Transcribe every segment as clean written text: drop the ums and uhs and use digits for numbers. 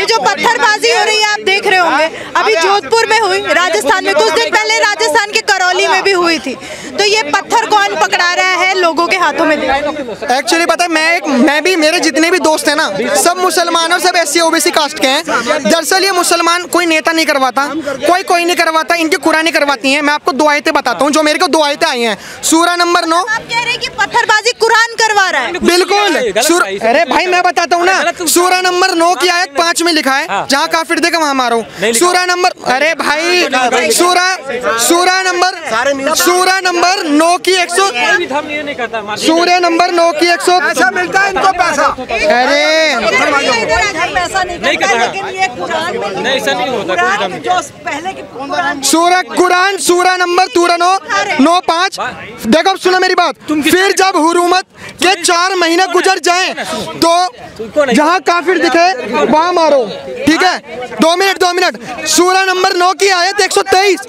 ये जो पत्थरबाजी हो रही है आप देख रहे होंगे, अभी जोधपुर में हुई, राजस्थान में, कुछ दिन पहले राजस्थान के करौली में भी हुई थी। तो ये पत्थर कौन पकड़ा रहा है लोगों के हाथों में? एक्चुअली पता है, मैं भी, मेरे जितने भी दोस्त हैं ना, सब मुसलमान और सब SC OBC कास्ट के हैं। दरअसल ये मुसलमान कोई नेता नहीं करवाता, कोई नहीं करवाता, इनकी कुरानी करवाती हैं। मैं आपको 2 आयतें बताता हूँ जो मेरे को 2 आयतें आई हैं। सूरा नंबर 9। आप कह रहे हैं कि पत्थरबाजी कुरान करवा रहा है? बिल्कुल। अरे भाई मैं बताता हूँ ना, सूरा नंबर 9 की आयत 5 में लिखा है, जहाँ काफिर देगा वहाँ मारो। सूरा नंबर, अरे भाई सूरा नंबर 9 की 100, सूर्य नंबर 9 की 100 पैसा मिलता है इनको, पैसा। अरे कुरान सूरा नंबर 9:5। देखो सुनो मेरी बात। फिर जब हुकूमत के 4 महीने गुजर जाएं तो जहाँ काफिर दिखे वहाँ मारो, ठीक है? 2 मिनट। सूरा नंबर 9 की आयत 123।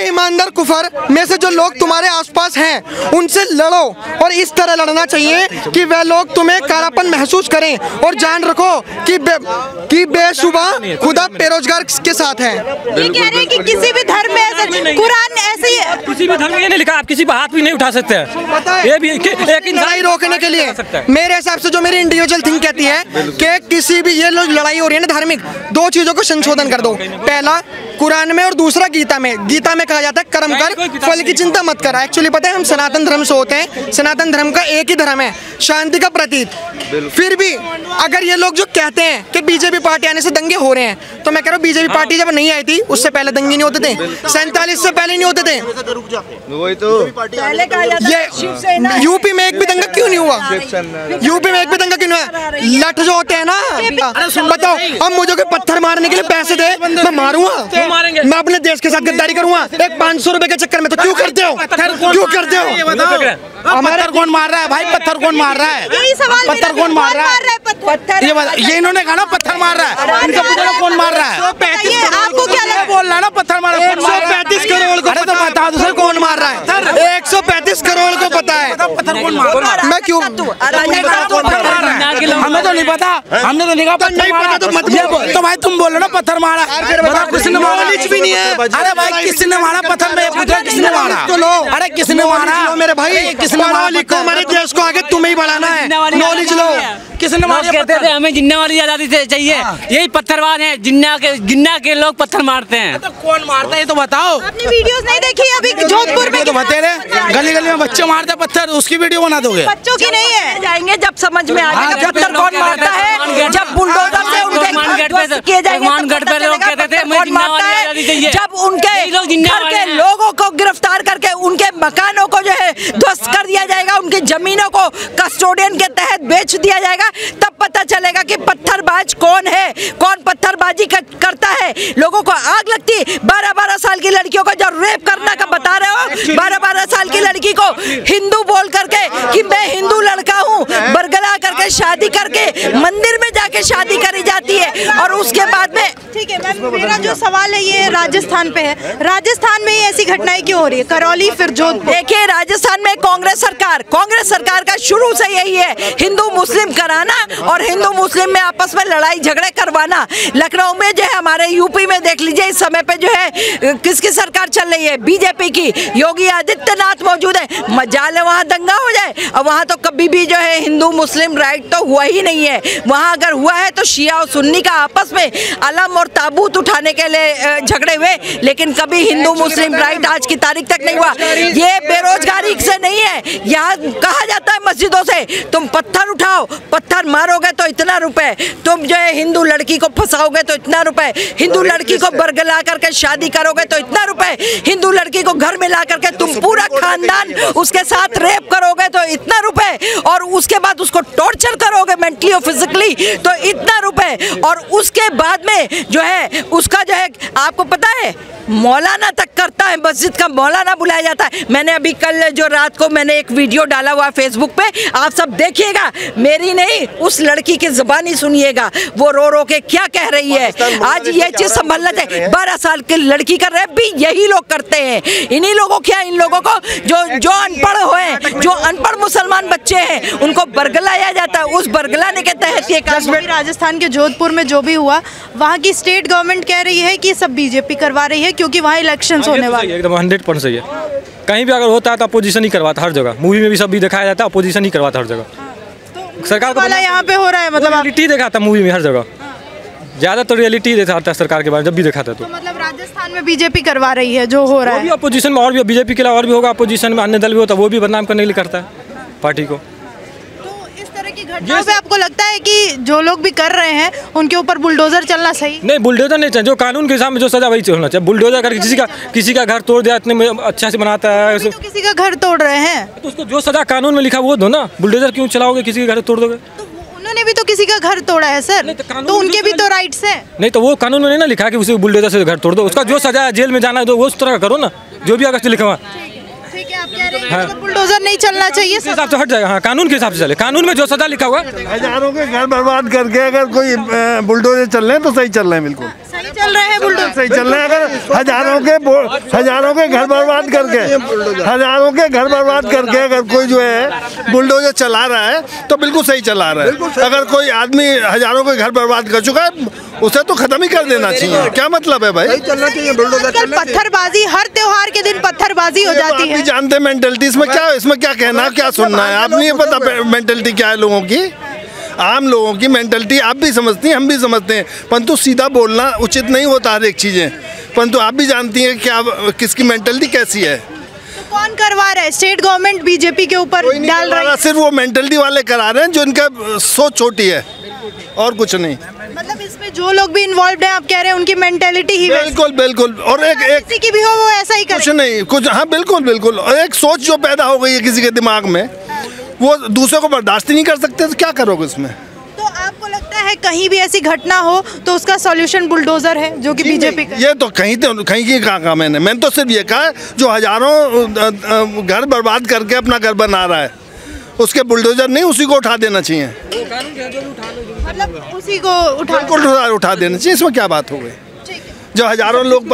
ईमानदार कुफर में से जो लोग तुम्हारे आसपास हैं उनसे लड़ो, और इस तरह लड़ना चाहिए कि वे लोग तुम्हें कालापन महसूस करें, और जान रखो कि बेशुबा खुदा बेरोजगार के साथ है। ये कह रहे हैं कि किसी भी धर्म में ऐसा, कुरान ऐसे ही, किसी भी धर्म में ये नहीं लिखा आप किसी पर हाथ भी नहीं उठा सकते हैं। ये भी एक लड़ाई रोकने के लिए मेरे हिसाब से जो मेरी इंडिविजुअल थिंक कहती है कि किसी भी, ये लोग लड़ाई हो रही है ना धार्मिक, 2 चीजों को संशोधन कर दो। पहला कुरान में और दूसरा गीता में कहा जाता है कर्म कर, फल की चिंता मत कर। एक्चुअली पता है हम सनातन धर्म से होते हैं, सनातन धर्म का एक ही धर्म है, शांति का प्रतीक। फिर भी अगर ये लोग जो कहते हैं कि बीजेपी पार्टी आने से दंगे हो रहे हैं, तो मैं कह रहा हूँ बीजेपी पार्टी जब नहीं आई थी उससे पहले दंगे नहीं होते थे, 47 से पहले नहीं होते थे। वही तो ये यूपी में एक भी दंगा क्यों नहीं हुआ? यूपी में एक भी दंगा क्यों नहीं हुआ? लठ जो होते हैं ना, बताओ अब मुझे कोई पत्थर मारने के लिए पैसे दे, मैं मारूंगा? मैं अपने देश के साथ गद्दारी करूंगा? एक 500 रुपए के चक्कर में? तो क्यों करते हो? हमारा कौन मार रहा है भाई? पत्थर कौन मार रहा है? पत्थर कौन मार रहा है? ये इन्होंने कहा ना पत्थर मार रहा है, इनसे पूछो कौन मार रहा है? आपको क्या लगता है? बोल रहा है ना पत्थर मार रहा है? 135 करोड़ को, अरे तो बता दो सर कौन मार रहा है? 135 करोड़ को पता है, पत्थर कौन मार रहा है? मैं क्यों? हमें तो नहीं पता, हमने तो नहीं कहा पत्थर मारा। तो भाई तुम बोलो ना पत्थर मारा, किसने मारा? भी नहीं है। अरे भाई किसने मारा पत्थर में? पूछो किसने मारा? अरे किसने मारा मेरे भाई? किसने मारा? लिखो, हमारे देश को आगे तुम्हें ही बढ़ाना है, नॉलेज लो। किसने मारा? कहते थे हमें जिन्ना वाली आजादी चाहिए, यही पत्थरबाज है, जिन्ना के लोग पत्थर मारते हैं। तो कौन मारता है ये तो बताओ। आपने वीडियोस नहीं देखी अभी जोधपुर में? तो बता रहे गली में बच्चे मारते पत्थर, उसकी वीडियो बना दोगे? बच्चों की नहीं है, जाएंगे जब समझ में आ जाएगा पत्थर कौन मारता है, जब बुलडोजर से उनके किए जाएंगे, जब उनके घर के लोगों को गिरफ्तार करके उनके मकानों को जो है ध्वस्त कर दिया जाएगा, उनकी जमीनों को कस्टोडियन के तहत बेच दिया जाएगा, तब पता चलेगा कि पत्थरबाज कौन है, कौन पत्थरबाजी करता है। लोगों को आग लगती है। 12-12 साल की लड़कियों को जो रेप करना का बता रहे हो, 12-12 साल की लड़की को हिंदू बोल करके कि मैं हिंदू लड़का हूँ, बरगला करके शादी करके मंदिर में जाके शादी करी जाती है, और उसके बाद में ठीक है मैम, मेरा जो सवाल है ये राजस्थान पे है। राजस्थान में ही ऐसी घटनाएं क्यों हो रही है? करौली फिर जोधपुर। देखिए राजस्थान में कांग्रेस सरकार का शुरू से यही है, हिंदू मुस्लिम कराना और हिंदू मुस्लिम में आपस में लड़ाई झगड़े करवाना। लखनऊ में जो है, हमारे यूपी में देख लीजिए इस समय पे जो है किसकी सरकार चल रही है? बीजेपी की। योगी आदित्यनाथ मौजूद है, मजाल है वहाँ दंगा हो जाए। और वहाँ तो कभी भी जो है हिंदू मुस्लिम राइट तो हुआ ही नहीं है। वहाँ अगर हुआ है तो शिया और सुन्नी का आपस में अलम और ताबूत उठाने के लिए झगड़े हुए, लेकिन कभी हिंदू मुस्लिम राइट आज की तारीख तक नहीं हुआ। ये बेरोजगारी से नहीं है, यहाँ कहा जाता है मस्जिदों से तुम पत्थर उठाओ, पत्थर मारोगे तो इतना रुपए, तुम जो है हिंदू लड़की को फंसाओगे तो इतना रुपए, हिंदू लड़की को बरगला करके शादी करोगे तो इतना रुपए, हिंदू लड़की को घर में ला करके तुम पूरा खानदान उसके साथ रेप करोगे तो इतना रुपए, और उसके बाद उसको टॉर्चर करोगे मेंटली और फिजिकली तो इतना रुपए, और उसके बाद में जो है उसका जो है आपको पता है मौलाना तक करता है मस्जिद का मौलाना बुलाया जाता है। मैंने अभी कल जो रात को मैंने एक वीडियो डाला हुआ फेसबुक पे, आप सब देखिएगा, मेरी नहीं उस लड़की की जुबानी सुनिएगा, वो रो रो के क्या कह रही है। आज ये चीज संभलना चाहिए। 12 साल की लड़की कर रहे भी यही लोग करते हैं। इन्हीं लोगों क्या, इन लोगों को जो अनपढ़ हुए, जो अनपढ़ मुसलमान बच्चे हैं, उनको बरगलाया जाता है। उस बरगलाने के तहत ये राजस्थान के जोधपुर में जो भी हुआ, वहाँ की स्टेट गवर्नमेंट कह रही है कि सब बीजेपी करवा रही है क्योंकि वहाँ इलेक्शंस होने वाले। एकदम 100% सही है। कहीं भी अगर होता है तो अपोजिशन ही करवाता, हर जगह मूवी में भी सब भी दिखाया जाता है, अपोजिशन ही करवाता हर जगह। तो सरकार वाला यहाँ पे हो रहा है, मतलब रियलिटी दिखाता मूवी में हर जगह, ज्यादातर रियलिटी दिखाता है सरकार के बारे में जब भी दिखाता है। तो मतलब राजस्थान में बीजेपी करवा रही है जो हो रहा है। अपोजिशन में और भी, बीजेपी के अलावा और भी होगा, अपोजिशन में अन्य दल भी होता है, वो भी बदनाम करने के लिए करता है पार्टी को। घटनाओं पे आपको लगता है कि जो लोग भी कर रहे हैं उनके ऊपर बुलडोजर चलना सही? नहीं, बुलडोजर नहीं चाहिए, जो कानून के हिसाब में जो सजा वही होना चाहिए। बुलडोजर करके किसी का घर तोड़ दिया, इतने अच्छा से बनाता है, तो किसी का घर तोड़ रहे हैं तो उसको जो सजा कानून में लिखा वो दो ना। बुलडोजर क्यों चलाओगे, किसी के घर तोड़ दोगे? तो उन्होंने भी तो किसी का घर तोड़ा है सर, तो उनके भी तो राइट्स हैं। नहीं तो वो कानून में नहीं ना लिखा कि उसे बुलडोजर से घर तोड़ दो, उसका जो सजा है जेल में जाना है तो वो उस तरह करो ना, जो भी अगर लिखा हुआ। ठीक है, आप कह रहे हैं मतलब बुलडोजर नहीं चलना चाहिए, इस हिसाब से हट जाएगा। हाँ, कानून के हिसाब से चले, कानून में जो सजा लिखा हुआ। हजारों के घर बर्बाद करके अगर कोई बुलडोजर चल रहे हैं तो सही चल रहे हैं, बिल्कुल सही चल रहे हैं बुलडोजर, सही चल रहे हैं। अगर हजारों के घर बर्बाद करके अगर कोई जो है बुलडोजर चला रहा है तो बिल्कुल सही चला रहा है। अगर कोई आदमी हजारों के घर बर्बाद कर चुका है उसे तो खत्म ही कर देना चाहिए। क्या मतलब है भाई? चलना चाहिए बुलडोजर। पत्थरबाजी, हर त्योहार के दिन पत्थरबाजी हो जाती है। जानते हैं मेंटलिटी, इसमें क्या कहना, क्या सुनना है? आप नहीं पता मेंटलिटी क्या है लोगों की, आम लोगों की मेंटलिटी आप भी समझती हैं, हम भी समझते हैं, परंतु सीधा बोलना उचित नहीं होता हर एक चीज़ें। परंतु आप भी जानती हैं क्या किसकी मेंटलिटी कैसी है। तो कौन करवा रहा है? स्टेट गवर्नमेंट बीजेपी के ऊपर डाल रहा है, सिर्फ वो मेंटलिटी वाले करा रहे हैं जो इनका सोच छोटी है और कुछ नहीं। मतलब इसमें जो लोग भी इन्वॉल्व हैं, आप कह रहे हैं उनकी मेंटेलिटी ही बिल्कुल और एक किसी की भी हो वो ऐसा ही करे। कुछ नहीं, कुछ हाँ बिल्कुल और एक सोच जो पैदा हो गई है किसी के दिमाग में, वो दूसरे को बर्दाश्त ही नहीं कर सकते, तो क्या करोगे इसमें? तो आपको लगता है कहीं भी ऐसी घटना हो तो उसका सॉल्यूशन बुलडोजर है जो कि बीजेपी का? ये तो कहीं की कहा मैंने तो सिर्फ ये कहा जो हजारों घर बर्बाद करके अपना घर बना रहा है उसके बुलडोजर नहीं, उसी को उठा देना चाहिए। मतलब उसी को उठा देना चाहिए। इसमें क्या बात हो गई? जो हजारों लोग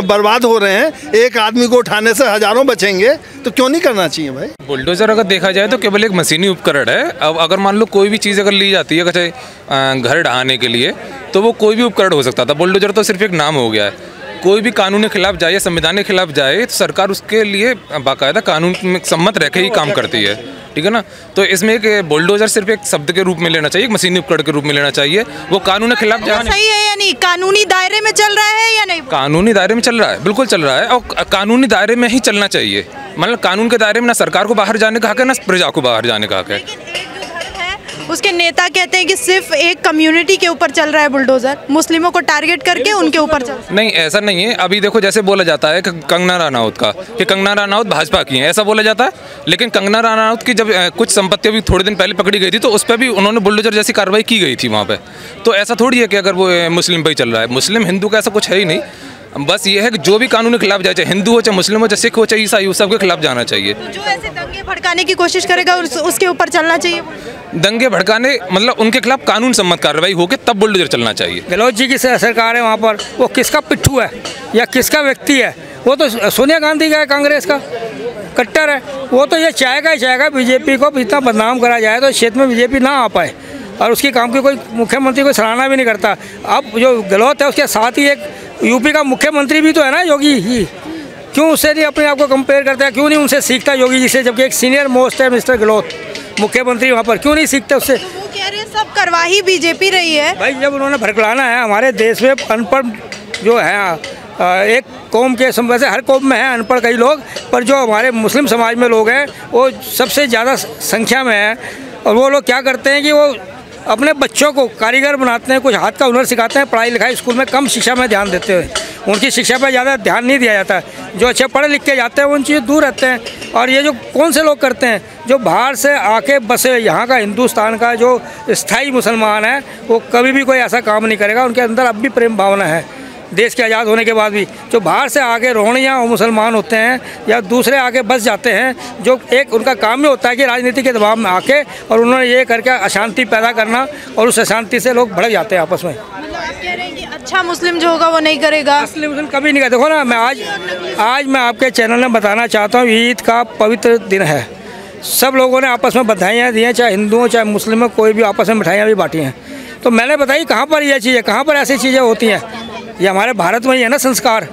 बर्बाद हो रहे हैं, एक आदमी को उठाने से हजारों बचेंगे, तो क्यों नहीं करना चाहिए भाई? बुलडोजर अगर देखा जाए तो केवल एक मशीनी उपकरण है। अब अगर मान लो कोई भी चीज़ अगर ली जाती है चाहे घर ढहाने के लिए, तो वो कोई भी उपकरण हो सकता था। बुलडोजर तो सिर्फ एक नाम हो गया है। कोई भी कानून के खिलाफ जाए या संविधान के खिलाफ जाए तो सरकार उसके लिए बाकायदा कानून में सम्मत रह के ही काम करती है, ठीक है ना। तो इसमें एक बुलडोजर सिर्फ एक शब्द के रूप में लेना चाहिए, एक मशीनी उपकरण के रूप में लेना चाहिए। वो कानून के खिलाफ जाने सही है या नहीं? कानूनी दायरे में चल रहा है या नहीं? कानूनी दायरे में चल रहा है, बिल्कुल चल रहा है, और कानूनी दायरे में ही चलना चाहिए। मतलब कानून के दायरे में ना सरकार को बाहर जाने का हक है, ना प्रजा को बाहर जाने का हक है। उसके नेता कहते हैं कि सिर्फ एक कम्युनिटी के ऊपर चल रहा है बुलडोजर, मुस्लिमों को टारगेट करके उनके ऊपर चल रहा है। नहीं, ऐसा नहीं है। अभी देखो जैसे बोला जाता है कि कंगना रनौत का, कि कंगना रनौत भाजपा की है, ऐसा बोला जाता है। लेकिन कंगना रनौत की जब कुछ संपत्ति अभी थोड़े दिन पहले पकड़ी गई थी तो उस पर भी उन्होंने बुलडोजर जैसी कार्रवाई की गई थी वहाँ पे। तो ऐसा थोड़ी है कि अगर वो मुस्लिम पर ही चल रहा है, मुस्लिम हिंदू का ऐसा कुछ है ही नहीं। बस ये है कि जो भी कानून के खिलाफ जाए, चाहे हिंदू हो, चाहे मुस्लिम हो, चाहे सिख हो, चाहे ईसाई हो, सबके खिलाफ जाना चाहिए। जो ऐसे दंगे भड़काने की कोशिश करेगा उसके ऊपर चलना चाहिए। दंगे भड़काने मतलब उनके खिलाफ कानून सम्मत कार्रवाई होके तब बुलडोजर चलना चाहिए। गहलोत जी की सरकार है, वहाँ पर वो किसका पिट्ठू है या किसका व्यक्ति है? वो तो सोनिया गांधी का है, कांग्रेस का कट्टर है। वो तो ये चाहेगा बीजेपी को इतना बदनाम करा जाए तो क्षेत्र में बीजेपी ना आ पाए, और उसकी काम की कोई मुख्यमंत्री कोई सराहना भी नहीं करता। अब जो गहलोत है उसके साथ ही एक यूपी का मुख्यमंत्री भी तो है ना, योगी ही। क्यों उससे नहीं अपने आप को कंपेयर करता है? क्यों नहीं उनसे सीखता योगी जी से, जबकि एक सीनियर मोस्ट है मिस्टर गहलोत मुख्यमंत्री वहाँ पर, क्यों नहीं सीखते उससे? वो कह रहे हैं सब करवाही बीजेपी रही है भाई। जब उन्होंने भड़कलाना है, हमारे देश में अनपढ़ जो है एक कौम के वैसे हर कौम में है अनपढ़ कई लोग, पर जो हमारे मुस्लिम समाज में लोग हैं वो सबसे ज़्यादा संख्या में है। और वो लोग क्या करते हैं कि वो अपने बच्चों को कारीगर बनाते हैं, कुछ हाथ का हुनर सिखाते हैं, पढ़ाई लिखाई स्कूल में कम शिक्षा में ध्यान देते हैं, उनकी शिक्षा पर ज़्यादा ध्यान नहीं दिया जाता। जो अच्छे पढ़े लिख के जाते हैं उन चीज़ दूर रहते हैं। और ये जो कौन से लोग करते हैं, जो बाहर से आके बसे यहाँ का हिंदुस्तान का जो स्थायी मुसलमान है, वो कभी भी कोई ऐसा काम नहीं करेगा। उनके अंदर अब भी प्रेम भावना है, देश के आज़ाद होने के बाद भी। जो बाहर से आके रोहणिया और मुसलमान होते हैं या दूसरे आके बस जाते हैं, जो एक उनका काम ही होता है कि राजनीति के दबाव में आके और उन्होंने ये करके अशांति पैदा करना, और उस अशांति से लोग भड़क जाते हैं आपस में। आप कह रहे हैं कि अच्छा मुस्लिम जो होगा वो नहीं करेगा? असली मुस्लिम कभी नहीं करते। देखो ना, मैं आज मैं आपके चैनल में बताना चाहता हूँ, ईद का पवित्र दिन है, सब लोगों ने आपस में बधाइयाँ दी हैं, चाहे हिंदू हो चाहे मुस्लिम हो, कोई भी आपस में मिठाइयाँ भी बांटी हैं। तो मैंने बताई कहाँ पर ये चीज़ें, कहाँ पर ऐसी चीज़ें होती हैं? ये हमारे भारत में ही है ना संस्कार,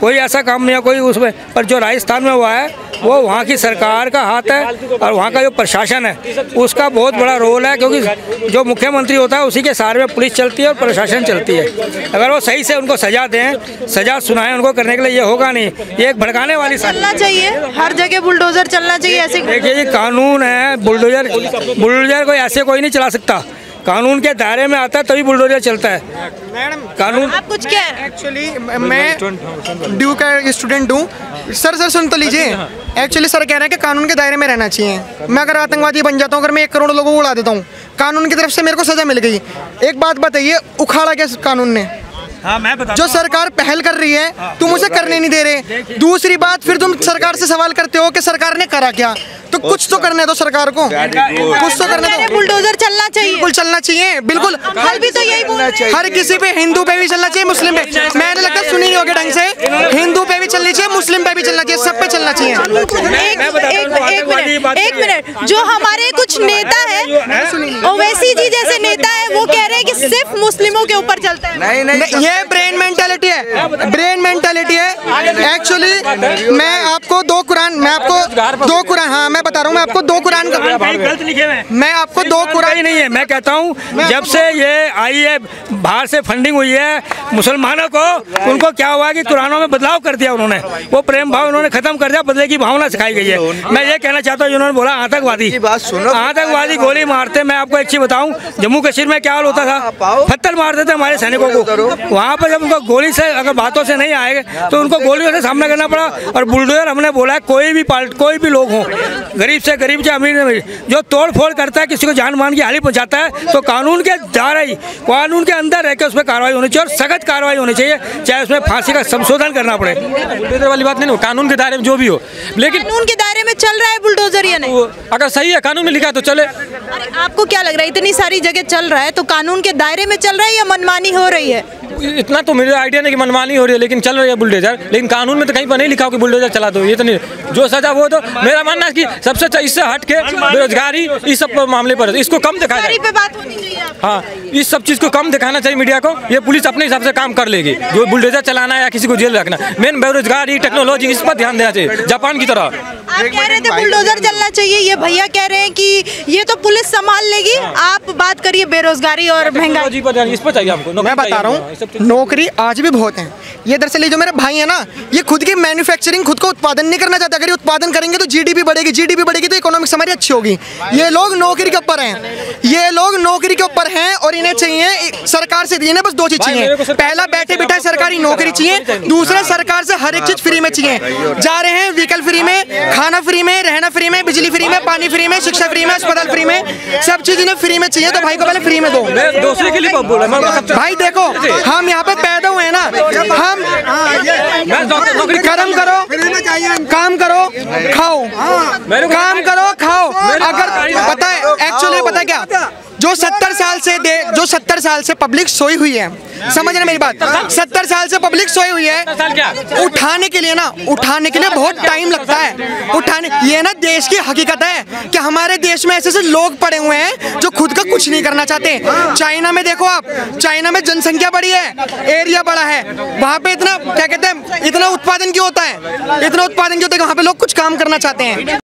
कोई ऐसा काम नहीं है कोई उसमें। पर जो राजस्थान में हुआ है वो वहाँ की सरकार का हाथ है, और वहाँ का जो प्रशासन है उसका बहुत बड़ा रोल है, क्योंकि जो मुख्यमंत्री होता है उसी के सहारे में पुलिस चलती है और प्रशासन चलती है। अगर वो सही से उनको सजा दें, सजा सुनाएं उनको करने के लिए, ये होगा नहीं। ये एक भड़काने वाली चलना चाहिए, हर जगह बुलडोजर चलना चाहिए ऐसे। देखिए, ये कानून है, बुलडोजर कोई ऐसे कोई नहीं चला सकता, कानून के दायरे में आता है तभी बुलडोजर चलता है। मैडम कानून आप कुछ क्या? एक्चुअली मैं ड्यू का स्टूडेंट हूँ। सर सुन तो लीजिए, एक्चुअली सर कह रहे हैं कि कानून के दायरे में रहना चाहिए। मैं अगर आतंकवादी बन जाता हूँ, अगर मैं 1 करोड़ लोगों को उड़ा देता हूँ, कानून की तरफ से मेरे को सजा मिल गई। एक बात बताइए, उखाड़ा क्या कानून ने? हाँ, मैं बता, जो सरकार पहल कर रही है तुम उसे करने नहीं दे रहे। दूसरी बात, फिर तुम सरकार से सवाल करते हो कि सरकार ने करा क्या, तो कुछ तो करने दो सरकार को, कुछ तो करने दो। बुलडोजर चलना चाहिए, बिल्कुल चलना चाहिए, बिल्कुल। हर भी तो यही बोल रहे हैं। हर किसी पे, हिंदू पे भी चलना चाहिए, मुस्लिम पे, मैंने लगता है सुनी नहीं होगी ढंग से, हिंदू पे भी चलनी चाहिए, मुस्लिम पे भी चलना चाहिए, सब पे चलना चाहिए। एक मिनट, जो हमारे कुछ नेता है, ओवैसी जी जैसे नेता है, वो कह रहे हैं कि सिर्फ मुस्लिमों के ऊपर चलता है। नहीं, ये ब्रेन मेंटालिटी है, ब्रेन मेंटालिटी है। एक्चुअली मैं आपको 2 कुरान, हाँ मैं बता रहा हूँ, मैं आपको 2 कुरान गलत लिखे हुए हैं। मैं आपको 2 कुरान ही नहीं है। मैं कहता हूँ जब से ये आई है, बाहर से फंडिंग हुई है मुसलमानों को, उनको क्या हुआ कि कुरानों में बदलाव कर दिया उन्होंने, वो प्रेम भाव उन्होंने खत्म कर दिया, बदले की भावना सिखाई गई है। मैं ये कहना चाहता हूँ, उन्होंने बोला आतंकवादी गोली मारते। मैं आपको एक चीज बताऊँ, जम्मू कश्मीर में क्या हाल होता था, पत्थर मारते थे हमारे सैनिकों को। वहाँ पर जब उनको गोली से, अगर बातों से नहीं आएगा तो उनको गोलियों से सामना करना पड़ा। और बुलडोजर हमने बोला है, कोई भी लोग हों, गरीब से गरीब चाहे अमीर से, जो तोड़ फोड़ करता है, किसी को जान मान की हानि पहुंचाता है, तो कानून के दायरे ही, कानून के अंदर रह के उस पर कार्रवाई होनी चाहिए, और सख्त कार्रवाई होनी चाहिए, चाहे उसमें फांसी का संशोधन करना पड़े। बुलडोजर वाली बात नहीं हो, कानून के दायरे में जो भी हो, लेकिन कानून के दायरे में चल रहा है बुलडोजर या नहीं? अगर सही है, कानून में लिखा है तो चले। अरे आपको क्या लग रहा है, इतनी सारी जगह चल रहा है तो कानून के दायरे में चल रहा है या मनमानी हो रही है? इतना तो मुझे आइडिया नहीं कि मनमानी हो रही है, लेकिन चल रही है बुलडोजर। लेकिन कानून में तो कहीं पर नहीं लिखा हो कि बुलडोजर चला दो, ये तो नहीं। जो सजा वो तो मेरा मानना है कि सबसे अच्छा इससे हट के बेरोजगारी, इस सब मामले पर इसको कम दिखाया जाए। पे बात होनी चाहिए। हाँ, इस सब चीज़ को कम दिखाना चाहिए मीडिया को। ये पुलिस अपने हिसाब से काम कर लेगी, जो बुलडोजर चलाना है या किसी को जेल रखना, मेन बेरोजगारी, टेक्नोलॉजी, इस पर ध्यान देना चाहिए, जापान की तरह। आप कह रहे थे बुलडोजर चलना चाहिए, ये भैया कह रहे हैं कि ये तो पुलिस संभाल लेगी, आप बात करिए बेरोजगारी और महंगाई पर, इस पर चाहिए हमको। मैं बता रहा हूँ, नौकरी आज भी बहुत है। ये दरअसल जो मेरे भाई है ना, ये खुद की मैन्युफैक्चरिंग, खुद को उत्पादन नहीं करना चाहते। अगर ये उत्पादन करेंगे तो जीडीपी बढ़ेगी, जीडीपी बढ़ेगी तो इकोनॉमिक्स हमारी अच्छी होगी। ये लोग नौकरी के ऊपर हैं, ये लोग नौकरी के ऊपर हैं, और इन्हें चाहिए सरकार से, इन्हें बस 2 चीज चाहिए। पहला, बैठे बिठाए सरकारी नौकरी चाहिए। दूसरा, सरकार से हर एक चीज फ्री में चाहिए। जा रहे हैं व्हीकल फ्री में, खाना फ्री में, रहना फ्री में, बिजली फ्री में, पानी फ्री में, शिक्षा फ्री में, अस्पताल फ्री में, सब चीज इन्हें फ्री में चाहिए। तो भाई को पहले फ्री में दो। दूसरे के लिए बोला भाई देखो, हम यहाँ पे पैदा हुए हैं ना, हम कर्म करो, काम करो, खाओ, काम करो, खाओ। अगर पता है, एक्चुअली पता है क्या, जो 70 साल से पब्लिक सोई हुई है, समझ रहे मेरी बात, 70 साल से पब्लिक सोई हुई है, उठाने के लिए बहुत टाइम लगता है। ये ना देश की हकीकत है कि हमारे देश में ऐसे लोग पड़े हुए हैं जो खुद का कुछ नहीं करना चाहते। चाइना में देखो आप, चाइना में जनसंख्या बड़ी है, एरिया बड़ा है, वहाँ पे इतना क्या कहते हैं, इतना उत्पादन क्यों होता है, कि वहाँ पे लोग कुछ काम करना चाहते हैं।